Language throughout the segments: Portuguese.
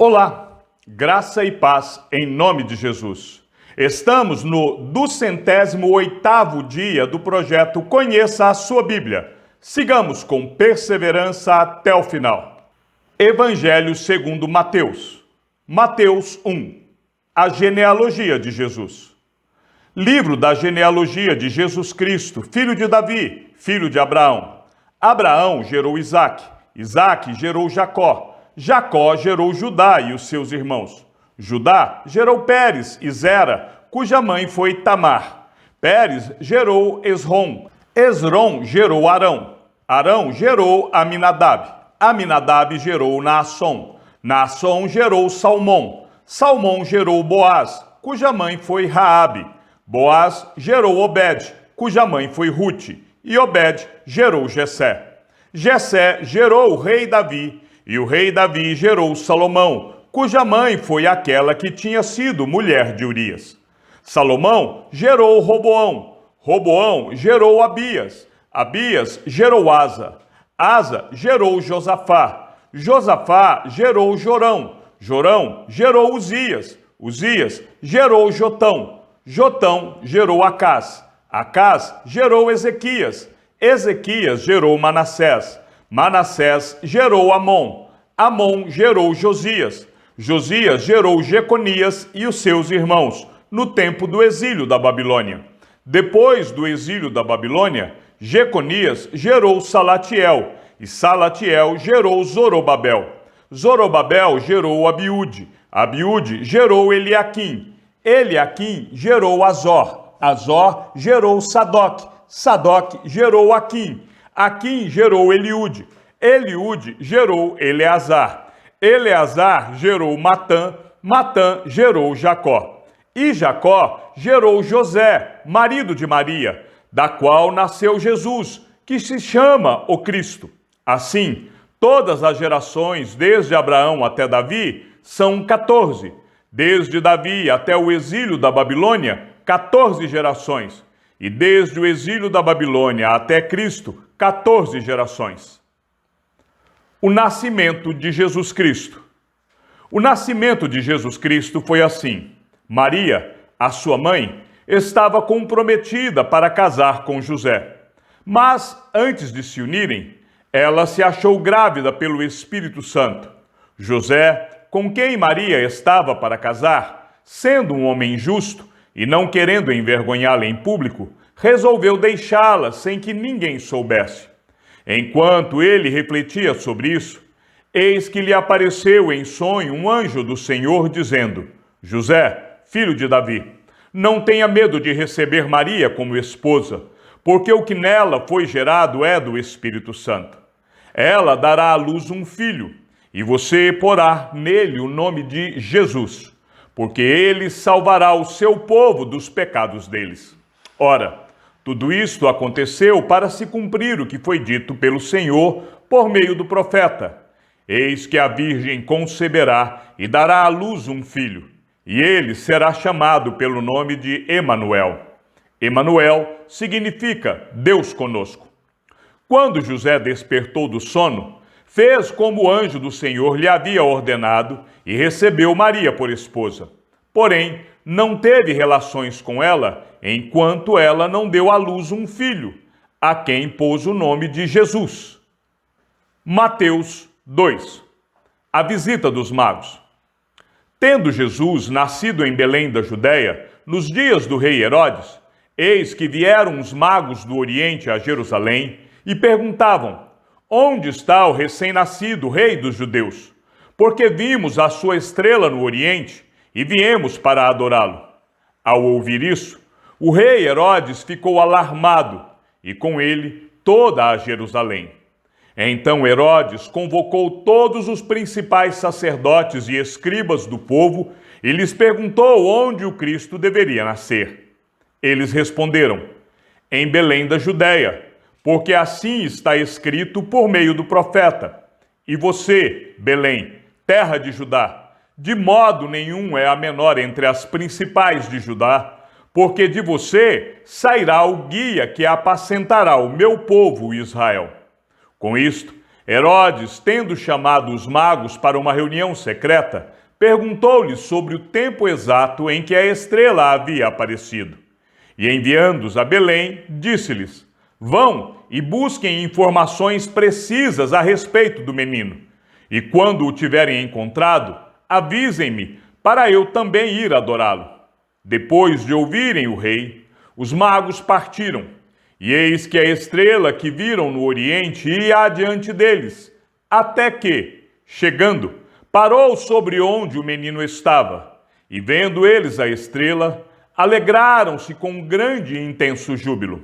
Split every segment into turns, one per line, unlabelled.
Olá, graça e paz em nome de Jesus. Estamos no 208º dia do projeto Conheça a Sua Bíblia. Sigamos com perseverança até o final. Evangelho segundo Mateus. Mateus 1. A genealogia de Jesus. Livro da genealogia de Jesus Cristo, filho de Davi, filho de Abraão. Abraão gerou Isaque, Isaque gerou Jacó. Jacó gerou Judá e os seus irmãos. Judá gerou Pérez e Zera, cuja mãe foi Tamar. Pérez gerou Esrom. Esrom gerou Arão. Arão gerou Aminadab. Aminadab gerou Naasson. Naasson gerou Salmão. Salmão gerou Boaz, cuja mãe foi Raabe. Boaz gerou Obed, cuja mãe foi Rute. E Obed gerou Jessé. Jessé gerou o rei Davi. E o rei Davi gerou Salomão, cuja mãe foi aquela que tinha sido mulher de Urias. Salomão gerou Roboão. Roboão gerou Abias. Abias gerou Asa. Asa gerou Josafá. Josafá gerou Jorão. Jorão gerou Uzias. Uzias gerou Jotão. Jotão gerou Acás. Acás gerou Ezequias. Ezequias gerou Manassés. Manassés gerou Amon. Amon gerou Josias. Josias gerou Jeconias e os seus irmãos, no tempo do exílio da Babilônia. Depois do exílio da Babilônia, Jeconias gerou Salatiel, e Salatiel gerou Zorobabel. Zorobabel gerou Abiúde. Abiúde gerou Eliaquim. Eliaquim gerou Azor. Azor gerou Sadoc. Sadoc gerou Aquim. Aquim gerou Eliúde. Eliúde gerou Eleazar. Eleazar gerou Matã. Matã gerou Jacó. E Jacó gerou José, marido de Maria, da qual nasceu Jesus, que se chama o Cristo. Assim, todas as gerações, desde Abraão até Davi, são 14. Desde Davi até o exílio da Babilônia, 14 gerações. E desde o exílio da Babilônia até Cristo, 14 gerações. O nascimento de Jesus Cristo. O nascimento de Jesus Cristo foi assim. Maria, a sua mãe, estava comprometida para casar com José. Mas, antes de se unirem, ela se achou grávida pelo Espírito Santo. José, com quem Maria estava para casar, sendo um homem justo e não querendo envergonhá-la em público, resolveu deixá-la sem que ninguém soubesse. Enquanto ele refletia sobre isso, eis que lhe apareceu em sonho um anjo do Senhor dizendo: José, filho de Davi, não tenha medo de receber Maria como esposa, porque o que nela foi gerado é do Espírito Santo. Ela dará à luz um filho, e você porá nele o nome de Jesus, porque ele salvará o seu povo dos pecados deles. Ora, tudo isto aconteceu para se cumprir o que foi dito pelo Senhor por meio do profeta. Eis que a virgem conceberá e dará à luz um filho, e ele será chamado pelo nome de Emanuel. Emanuel significa Deus conosco. Quando José despertou do sono, fez como o anjo do Senhor lhe havia ordenado e recebeu Maria por esposa. Porém, não teve relações com ela, enquanto ela não deu à luz um filho, a quem pôs o nome de Jesus. Mateus 2. A visita dos magos. Tendo Jesus nascido em Belém da Judéia, nos dias do rei Herodes, eis que vieram os magos do Oriente a Jerusalém e perguntavam: onde está o recém-nascido rei dos judeus? Porque vimos a sua estrela no Oriente e viemos para adorá-lo. Ao ouvir isso, o rei Herodes ficou alarmado, e com ele toda a Jerusalém. Então Herodes convocou todos os principais sacerdotes e escribas do povo e lhes perguntou onde o Cristo deveria nascer. Eles responderam: em Belém da Judéia, porque assim está escrito por meio do profeta: e você, Belém, terra de Judá, de modo nenhum é a menor entre as principais de Judá, porque de você sairá o guia que apacentará o meu povo Israel. Com isto, Herodes, tendo chamado os magos para uma reunião secreta, perguntou-lhes sobre o tempo exato em que a estrela havia aparecido. E enviando-os a Belém, disse-lhes: Vão e busquem informações precisas a respeito do menino. E quando o tiverem encontrado, avisem-me, para eu também ir adorá-lo. Depois de ouvirem o rei, os magos partiram. E eis que a estrela que viram no oriente ia adiante deles, até que, chegando, parou sobre onde o menino estava. E vendo eles a estrela, alegraram-se com grande e intenso júbilo.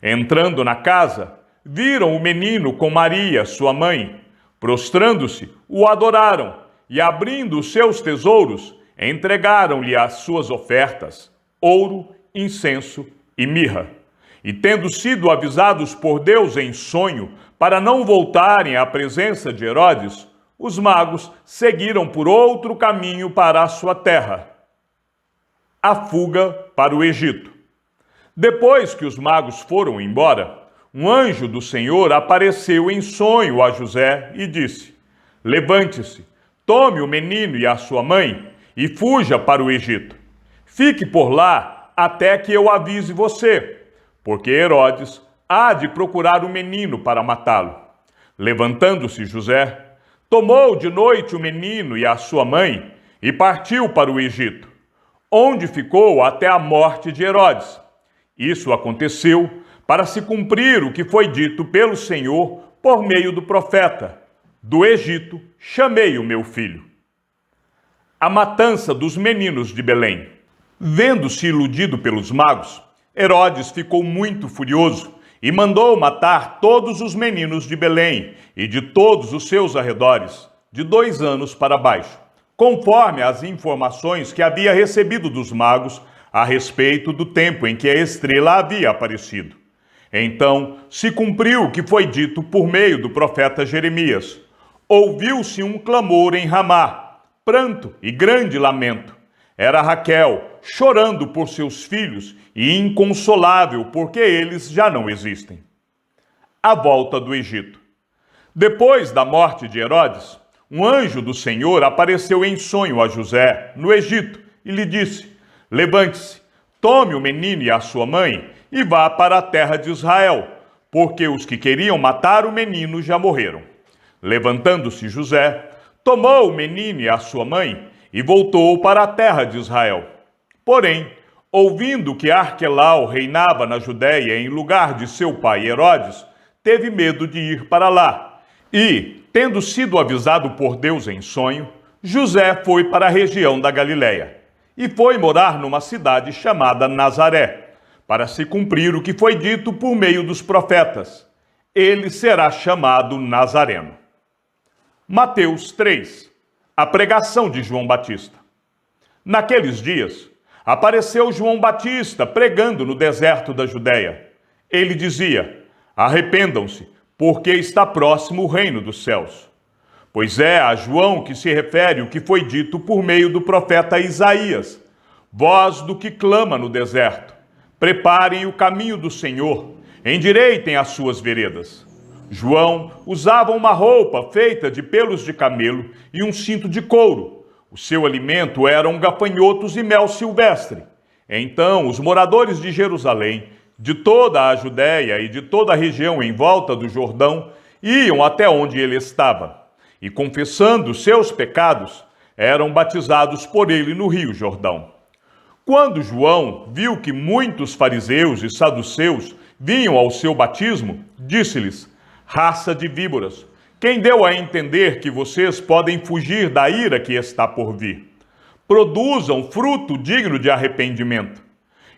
Entrando na casa, viram o menino com Maria, sua mãe. Prostrando-se, o adoraram e, abrindo os seus tesouros, entregaram-lhe as suas ofertas, ouro, incenso e mirra. E tendo sido avisados por Deus em sonho para não voltarem à presença de Herodes, os magos seguiram por outro caminho para a sua terra. A fuga para o Egito. Depois que os magos foram embora, um anjo do Senhor apareceu em sonho a José e disse: Levante-se, tome o menino e a sua mãe e fuja para o Egito. Fique por lá até que eu avise você, porque Herodes há de procurar o menino para matá-lo. Levantando-se José, tomou de noite o menino e a sua mãe e partiu para o Egito, onde ficou até a morte de Herodes. Isso aconteceu para se cumprir o que foi dito pelo Senhor por meio do profeta: Do Egito chamei o meu filho. A matança dos meninos de Belém. Vendo-se iludido pelos magos, Herodes ficou muito furioso e mandou matar todos os meninos de Belém e de todos os seus arredores, de 2 anos para baixo, conforme as informações que havia recebido dos magos a respeito do tempo em que a estrela havia aparecido. Então se cumpriu o que foi dito por meio do profeta Jeremias. Ouviu-se um clamor em Ramá, pranto e grande lamento. Era Raquel, chorando por seus filhos e inconsolável porque eles já não existem. A volta do Egito. Depois da morte de Herodes, um anjo do Senhor apareceu em sonho a José, no Egito, e lhe disse: Levante-se, tome o menino e a sua mãe e vá para a terra de Israel, porque os que queriam matar o menino já morreram. Levantando-se José, tomou o menino e a sua mãe e voltou para a terra de Israel. Porém, ouvindo que Arquelau reinava na Judéia em lugar de seu pai Herodes, teve medo de ir para lá. E, tendo sido avisado por Deus em sonho, José foi para a região da Galiléia e foi morar numa cidade chamada Nazaré, para se cumprir o que foi dito por meio dos profetas: ele será chamado Nazareno. Mateus 3. A pregação de João Batista. Naqueles dias, apareceu João Batista pregando no deserto da Judéia. Ele dizia: Arrependam-se, porque está próximo o reino dos céus. Pois é a João que se refere o que foi dito por meio do profeta Isaías: Voz do que clama no deserto, preparem o caminho do Senhor, endireitem as suas veredas. João usava uma roupa feita de pelos de camelo e um cinto de couro. O seu alimento eram gafanhotos e mel silvestre. Então os moradores de Jerusalém, de toda a Judéia e de toda a região em volta do Jordão, iam até onde ele estava, e confessando seus pecados, eram batizados por ele no rio Jordão. Quando João viu que muitos fariseus e saduceus vinham ao seu batismo, disse-lhes: Raça de víboras, quem deu a entender que vocês podem fugir da ira que está por vir? Produzam fruto digno de arrependimento.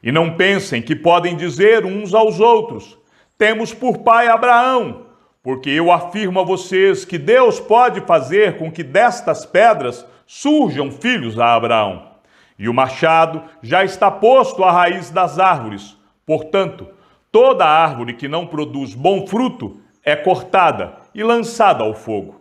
E não pensem que podem dizer uns aos outros: Temos por pai Abraão, porque eu afirmo a vocês que Deus pode fazer com que destas pedras surjam filhos a Abraão. E o machado já está posto à raiz das árvores. Portanto, toda árvore que não produz bom fruto é cortada e lançada ao fogo.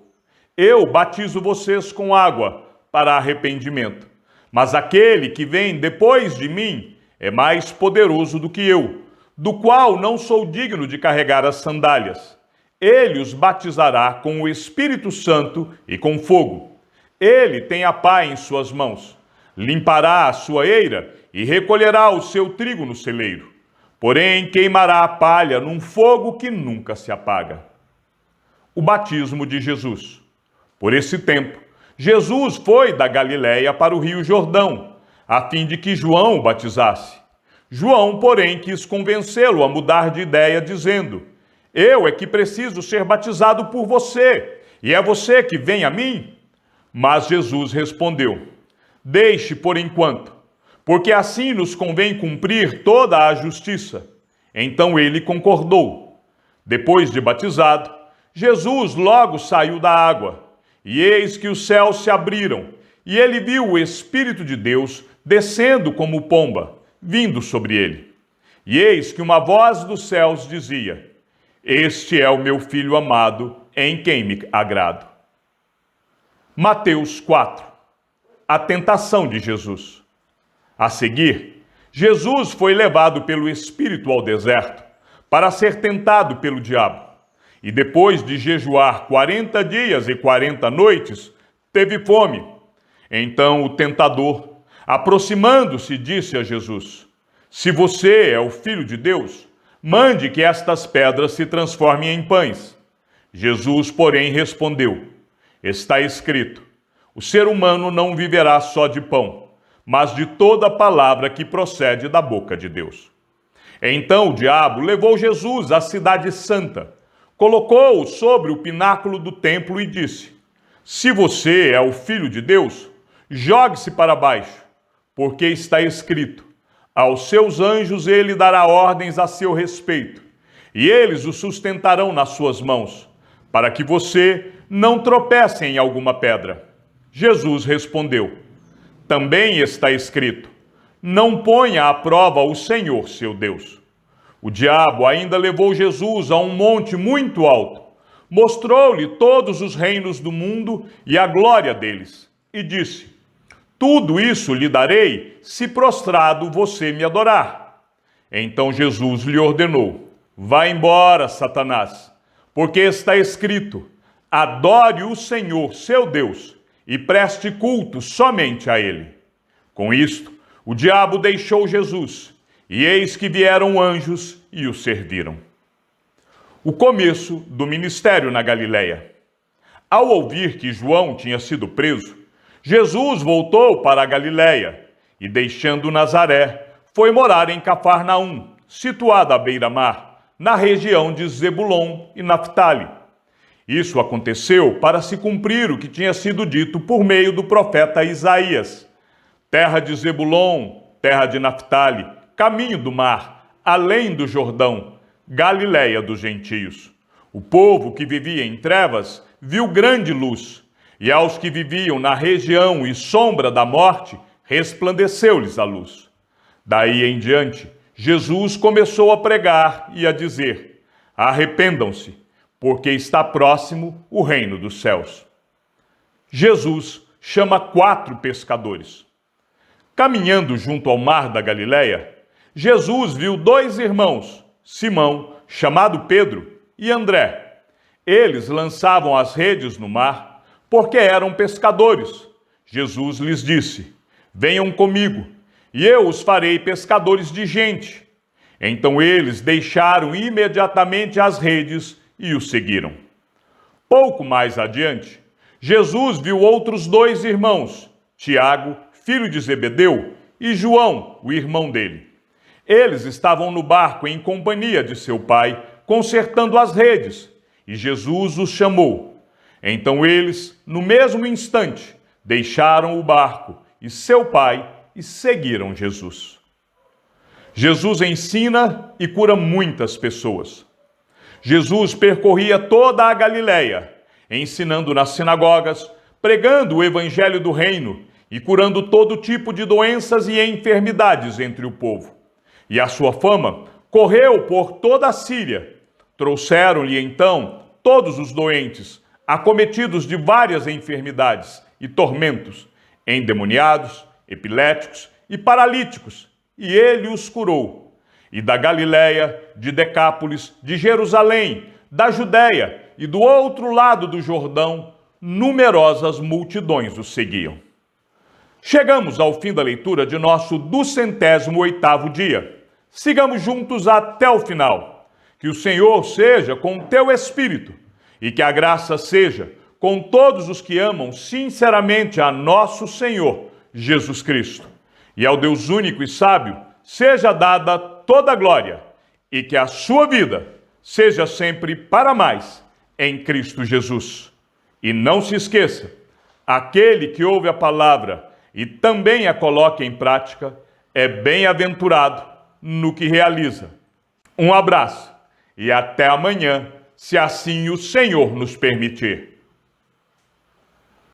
Eu batizo vocês com água para arrependimento, mas aquele que vem depois de mim é mais poderoso do que eu, do qual não sou digno de carregar as sandálias. Ele os batizará com o Espírito Santo e com fogo. Ele tem a pá em suas mãos. Limpará a sua eira e recolherá o seu trigo no celeiro. Porém, queimará a palha num fogo que nunca se apaga. O batismo de Jesus. Por esse tempo, Jesus foi da Galiléia para o rio Jordão, a fim de que João o batizasse. João, porém, quis convencê-lo a mudar de ideia, dizendo: Eu é que preciso ser batizado por você, e é você que vem a mim? Mas Jesus respondeu: Deixe por enquanto, porque assim nos convém cumprir toda a justiça. Então ele concordou. Depois de batizado, Jesus logo saiu da água, e eis que os céus se abriram, e ele viu o Espírito de Deus descendo como pomba, vindo sobre ele. E eis que uma voz dos céus dizia: Este é o meu Filho amado, em quem me agrado. Mateus 4. A tentação de Jesus. A seguir, Jesus foi levado pelo Espírito ao deserto, para ser tentado pelo diabo. E depois de jejuar 40 dias e 40 noites, teve fome. Então o tentador, aproximando-se, disse a Jesus: Se você é o Filho de Deus, mande que estas pedras se transformem em pães. Jesus, porém, respondeu: Está escrito: O ser humano não viverá só de pão, mas de toda palavra que procede da boca de Deus. Então o diabo levou Jesus à cidade santa, colocou-o sobre o pináculo do templo e disse: Se você é o Filho de Deus, jogue-se para baixo, porque está escrito: Aos seus anjos ele dará ordens a seu respeito, e eles o sustentarão nas suas mãos, para que você não tropece em alguma pedra. Jesus respondeu: Também está escrito: Não ponha à prova o Senhor seu Deus. O diabo ainda levou Jesus a um monte muito alto, mostrou-lhe todos os reinos do mundo e a glória deles, e disse: Tudo isso lhe darei, se prostrado você me adorar. Então Jesus lhe ordenou: Vá embora, Satanás, porque está escrito: Adore o Senhor seu Deus e preste culto somente a ele. Com isto, o diabo deixou Jesus, e eis que vieram anjos e o serviram. O começo do ministério na Galiléia. Ao ouvir que João tinha sido preso, Jesus voltou para a Galiléia e, deixando Nazaré, foi morar em Cafarnaum, situada à beira-mar, na região de Zebulon e Naftali. Isso aconteceu para se cumprir o que tinha sido dito por meio do profeta Isaías: Terra de Zebulon, terra de Naftali, caminho do mar, além do Jordão, Galiléia dos gentios. O povo que vivia em trevas viu grande luz, e aos que viviam na região e sombra da morte, resplandeceu-lhes a luz. Daí em diante, Jesus começou a pregar e a dizer: Arrependam-se, porque está próximo o reino dos céus. Jesus chama 4 pescadores. Caminhando junto ao mar da Galiléia, Jesus viu 2 irmãos, Simão, chamado Pedro, e André. Eles lançavam as redes no mar, porque eram pescadores. Jesus lhes disse: Venham comigo, e eu os farei pescadores de gente. Então eles deixaram imediatamente as redes e o seguiram. Pouco mais adiante, Jesus viu outros 2 irmãos, Tiago, filho de Zebedeu, e João, o irmão dele. Eles estavam no barco em companhia de seu pai, consertando as redes, e Jesus os chamou. Então eles, no mesmo instante, deixaram o barco e seu pai e seguiram Jesus. Jesus ensina e cura muitas pessoas. Jesus percorria toda a Galiléia, ensinando nas sinagogas, pregando o evangelho do reino e curando todo tipo de doenças e enfermidades entre o povo. E a sua fama correu por toda a Síria. Trouxeram-lhe então todos os doentes, acometidos de várias enfermidades e tormentos, endemoniados, epiléticos e paralíticos, e ele os curou. E da Galiléia, de Decápolis, de Jerusalém, da Judéia e do outro lado do Jordão, numerosas multidões o seguiam. Chegamos ao fim da leitura de nosso 208º dia. Sigamos juntos até o final. Que o Senhor seja com o teu espírito e que a graça seja com todos os que amam sinceramente a nosso Senhor Jesus Cristo. E ao Deus único e sábio seja dada toda a glória e que a sua vida seja sempre para mais em Cristo Jesus. E não se esqueça, aquele que ouve a palavra e também a coloca em prática é bem-aventurado no que realiza. Um abraço e até amanhã, se assim o Senhor nos permitir.